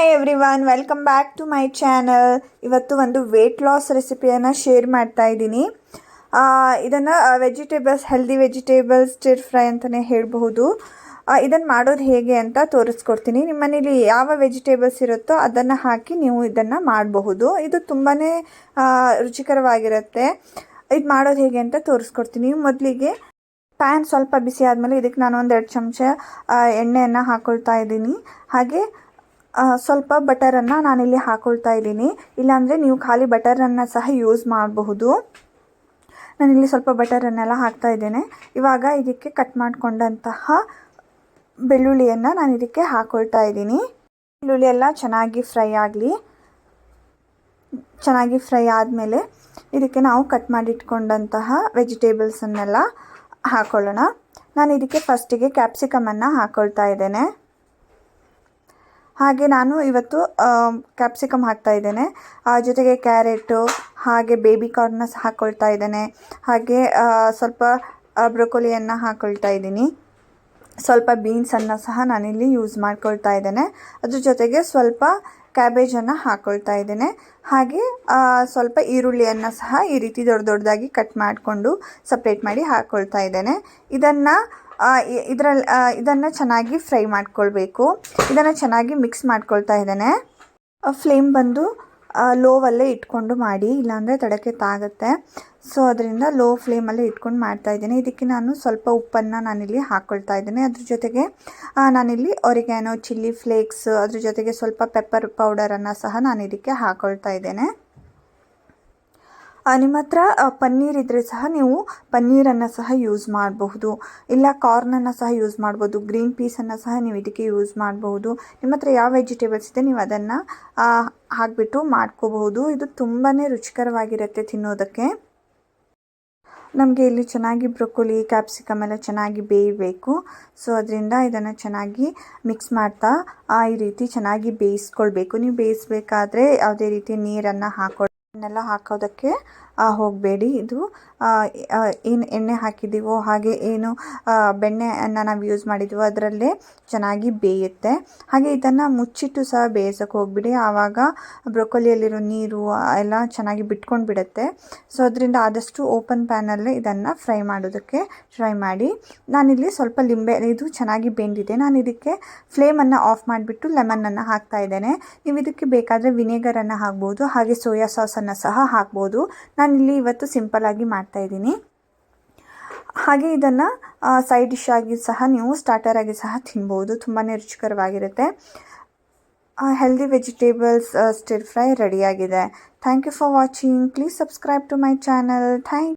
Hi everyone, welcome back to my channel. ಇವತ್ತು ಒಂದು weight loss ರೆಸಿಪಿಯನ್ನು share ಮಾಡ್ತಾ ಇದ್ದೀನಿ. ಇದನ್ನು ಹೆಲ್ದಿ ವೆಜಿಟೇಬಲ್ಸ್ ಸ್ಟಿರ್ ಫ್ರೈ ಅಂತಲೇ ಹೇಳಬಹುದು. ಇದನ್ನು ಮಾಡೋದು ಹೇಗೆ ಅಂತ ತೋರಿಸ್ಕೊಡ್ತೀನಿ. ನಿಮ್ಮ ಮನೇಲಿ ಯಾವ ವೆಜಿಟೇಬಲ್ಸ್ ಇರುತ್ತೋ ಅದನ್ನು ಹಾಕಿ ನೀವು ಇದನ್ನು ಮಾಡಬಹುದು. ಇದು ತುಂಬಾ ರುಚಿಕರವಾಗಿರುತ್ತೆ. ಇದು ಮಾಡೋದು ಹೇಗೆ ಅಂತ ತೋರಿಸ್ಕೊಡ್ತೀನಿ. ಮೊದಲಿಗೆ ಪ್ಯಾನ್ ಸ್ವಲ್ಪ ಬಿಸಿ ಆದಮೇಲೆ ಇದಕ್ಕೆ ನಾನು 2 ಚಮಚ ಎಣ್ಣೆಯನ್ನು ಹಾಕ್ಕೊಳ್ತಾ ಇದ್ದೀನಿ. ಹಾಗೆ ಸ್ವಲ್ಪ ಬಟರನ್ನು ನಾನಿಲ್ಲಿ ಹಾಕ್ಕೊಳ್ತಾ ಇದ್ದೀನಿ. ಇಲ್ಲಾಂದರೆ ನೀವು ಖಾಲಿ ಬಟರನ್ನು ಸಹ ಯೂಸ್ ಮಾಡಬಹುದು. ನಾನಿಲ್ಲಿ ಸ್ವಲ್ಪ ಬಟರನ್ನೆಲ್ಲ ಹಾಕ್ತಾ ಇದ್ದೇನೆ. ಇವಾಗ ಇದಕ್ಕೆ ಕಟ್ ಮಾಡಿಕೊಂಡಂತಹ ಬೆಳ್ಳುಳ್ಳಿಯನ್ನು ನಾನು ಇದಕ್ಕೆ ಹಾಕ್ಕೊಳ್ತಾ ಇದ್ದೀನಿ. ಬೆಳ್ಳುಳ್ಳಿ ಎಲ್ಲ ಚೆನ್ನಾಗಿ ಫ್ರೈ ಆಗಲಿ. ಚೆನ್ನಾಗಿ ಫ್ರೈ ಆದಮೇಲೆ ಇದಕ್ಕೆ ನಾವು ಕಟ್ ಮಾಡಿಟ್ಕೊಂಡಂತಹ ವೆಜಿಟೇಬಲ್ಸನ್ನೆಲ್ಲ ಹಾಕ್ಕೊಳ್ಳೋಣ. ನಾನು ಇದಕ್ಕೆ ಫಸ್ಟಿಗೆ ಕ್ಯಾಪ್ಸಿಕಮನ್ನು ಹಾಕ್ಕೊಳ್ತಾ ಇದ್ದೇನೆ. ಹಾಗೆ ನಾನು ಇವತ್ತು ಕ್ಯಾಪ್ಸಿಕಮ್ ಹಾಕ್ತಾ ಇದ್ದೇನೆ. ಜೊತೆಗೆ ಕ್ಯಾರೆಟು ಹಾಗೆ ಬೇಬಿ ಕಾರ್ನ ಹಾಕ್ಕೊಳ್ತಾ ಇದ್ದೇನೆ. ಹಾಗೆ ಸ್ವಲ್ಪ ಬ್ರೊಕೊಲಿಯನ್ನು ಹಾಕ್ಕೊಳ್ತಾ ಇದ್ದೀನಿ. ಸ್ವಲ್ಪ ಬೀನ್ಸನ್ನು ಸಹ ನಾನಿಲ್ಲಿ ಯೂಸ್ ಮಾಡ್ಕೊಳ್ತಾ ಇದ್ದೇನೆ. ಅದ್ರ ಜೊತೆಗೆ ಸ್ವಲ್ಪ ಕ್ಯಾಬೇಜನ್ನು ಹಾಕ್ಕೊಳ್ತಾ ಇದ್ದೇನೆ. ಹಾಗೆ ಸ್ವಲ್ಪ ಈರುಳ್ಳಿಯನ್ನು ಸಹ ಈ ರೀತಿ ದೊಡ್ಡದಾಗಿ ಕಟ್ ಮಾಡಿಕೊಂಡು ಸಪ್ರೇಟ್ ಮಾಡಿ ಹಾಕ್ಕೊಳ್ತಾ ಇದ್ದೇನೆ. ಇದನ್ನು ಚೆನ್ನಾಗಿ ಫ್ರೈ ಮಾಡ್ಕೊಳ್ಬೇಕು. ಇದನ್ನು ಚೆನ್ನಾಗಿ ಮಿಕ್ಸ್ ಮಾಡ್ಕೊಳ್ತಾ ಇದ್ದೇನೆ. ಫ್ಲೇಮ್ ಬಂದು ಲೋವಲ್ಲೇ ಇಟ್ಕೊಂಡು ಮಾಡಿ, ಇಲ್ಲಾಂದರೆ ತಡಕೆ ತಾಗುತ್ತೆ. ಸೊ ಅದರಿಂದ ಲೋ ಫ್ಲೇಮಲ್ಲೇ ಇಟ್ಕೊಂಡು ಮಾಡ್ತಾ ಇದ್ದೀನಿ. ಇದಕ್ಕೆ ನಾನು ಸ್ವಲ್ಪ ಉಪ್ಪನ್ನು ನಾನಿಲ್ಲಿ ಹಾಕ್ಕೊಳ್ತಾ ಇದ್ದೇನೆ. ಅದ್ರ ಜೊತೆಗೆ ನಾನಿಲ್ಲಿ ಒರಿಗ್ಯಾನೋ, ಚಿಲ್ಲಿ ಫ್ಲೇಕ್ಸ್, ಅದ್ರ ಜೊತೆಗೆ ಸ್ವಲ್ಪ ಪೆಪ್ಪರ್ ಪೌಡರನ್ನು ಸಹ ನಾನು ಇದಕ್ಕೆ ಹಾಕ್ಕೊಳ್ತಾ ಇದ್ದೇನೆ. ನಿಮ್ಮ ಹತ್ರ ಪನ್ನೀರ್ ಇದ್ದರೆ ಸಹ ನೀವು ಪನ್ನೀರನ್ನು ಸಹ ಯೂಸ್ ಮಾಡಬಹುದು. ಇಲ್ಲ ಕಾರ್ನನ್ನು ಸಹ ಯೂಸ್ ಮಾಡ್ಬೋದು. ಗ್ರೀನ್ ಪೀಸನ್ನು ಸಹ ನೀವು ಇದಕ್ಕೆ ಯೂಸ್ ಮಾಡಬಹುದು. ನಿಮ್ಮ ಹತ್ರ ಯಾವ ವೆಜಿಟೇಬಲ್ಸ್ ಇದೆ ನೀವು ಅದನ್ನು ಹಾಕಿಬಿಟ್ಟು ಮಾಡ್ಕೋಬಹುದು. ಇದು ತುಂಬಾ ರುಚಿಕರವಾಗಿರುತ್ತೆ ತಿನ್ನೋದಕ್ಕೆ. ನಮಗೆ ಇಲ್ಲಿ ಚೆನ್ನಾಗಿ ಬ್ರೊಕೊಲಿ, ಕ್ಯಾಪ್ಸಿಕಮ್ ಎಲ್ಲ ಚೆನ್ನಾಗಿ ಬೇಯಬೇಕು. ಸೊ ಅದರಿಂದ ಇದನ್ನು ಚೆನ್ನಾಗಿ ಮಿಕ್ಸ್ ಮಾಡ್ತಾ ಈ ರೀತಿ ಚೆನ್ನಾಗಿ ಬೇಯಿಸ್ಕೊಳ್ಬೇಕು. ನೀವು ಬೇಯಿಸಬೇಕಾದ್ರೆ ಯಾವುದೇ ರೀತಿ ನೀರನ್ನು ಹಾಕೋದಕ್ಕೆ ಹೋಗಬೇಡಿ. ಇದು ಏನು ಎಣ್ಣೆ ಹಾಕಿದ್ದೀವೋ ಹಾಗೆ ಏನು ಬೆಣ್ಣೆಯನ್ನು ನಾವು ಯೂಸ್ ಮಾಡಿದ್ದೀವೋ ಅದರಲ್ಲೇ ಚೆನ್ನಾಗಿ ಬೇಯುತ್ತೆ. ಹಾಗೆ ಇದನ್ನು ಮುಚ್ಚಿಟ್ಟು ಸಹ ಬೇಯಿಸೋಕೆ ಹೋಗ್ಬಿಡಿ. ಆವಾಗ ಬ್ರೊಕೊಲಿಯಲ್ಲಿರೋ ನೀರು ಎಲ್ಲ ಚೆನ್ನಾಗಿ ಬಿಟ್ಕೊಂಡು ಬಿಡುತ್ತೆ. ಸೊ ಅದರಿಂದ ಆದಷ್ಟು ಓಪನ್ ಪ್ಯಾನಲ್ಲೇ ಇದನ್ನು ಫ್ರೈ ಮಾಡೋದಕ್ಕೆ ಟ್ರೈ ಮಾಡಿ. ನಾನಿಲ್ಲಿ ಸ್ವಲ್ಪ ಇದು ಚೆನ್ನಾಗಿ ಬೆಂದಿದೆ. ನಾನು ಇದಕ್ಕೆ ಫ್ಲೇಮನ್ನು ಆಫ್ ಮಾಡಿಬಿಟ್ಟು ಲೆಮನನ್ನು ಹಾಕ್ತಾ ಇದ್ದೇನೆ. ನೀವು ಇದಕ್ಕೆ ಬೇಕಾದರೆ ವಿನೆಗರನ್ನು ಹಾಕ್ಬೋದು. ಹಾಗೆ ಸೋಯಾ ಸಾಸನ್ನು ಸಹ ಹಾಕ್ಬೋದು. ನಾನಿಲ್ಲಿ ಇವತ್ತು ಸಿಂಪಲ್ಲಾಗಿ ಮಾಡ್ತಾಯಿದ್ದೀನಿ. ಹಾಗೆ ಇದನ್ನು ಸೈಡ್ ಡಿಶ್ ಆಗಿ ಸಹ ನೀವು ಸ್ಟಾರ್ಟರ್ ಆಗಿ ಸಹ ತಿನ್ಬೋದು. ತುಂಬಾ ರುಚಿಕರವಾಗಿರುತ್ತೆ. ಹೆಲ್ದಿ ವೆಜಿಟೇಬಲ್ಸ್ ಸ್ಟಿರ್ ಫ್ರೈ ರೆಡಿಯಾಗಿದೆ. Thank you for watching. Please subscribe to my channel. Thank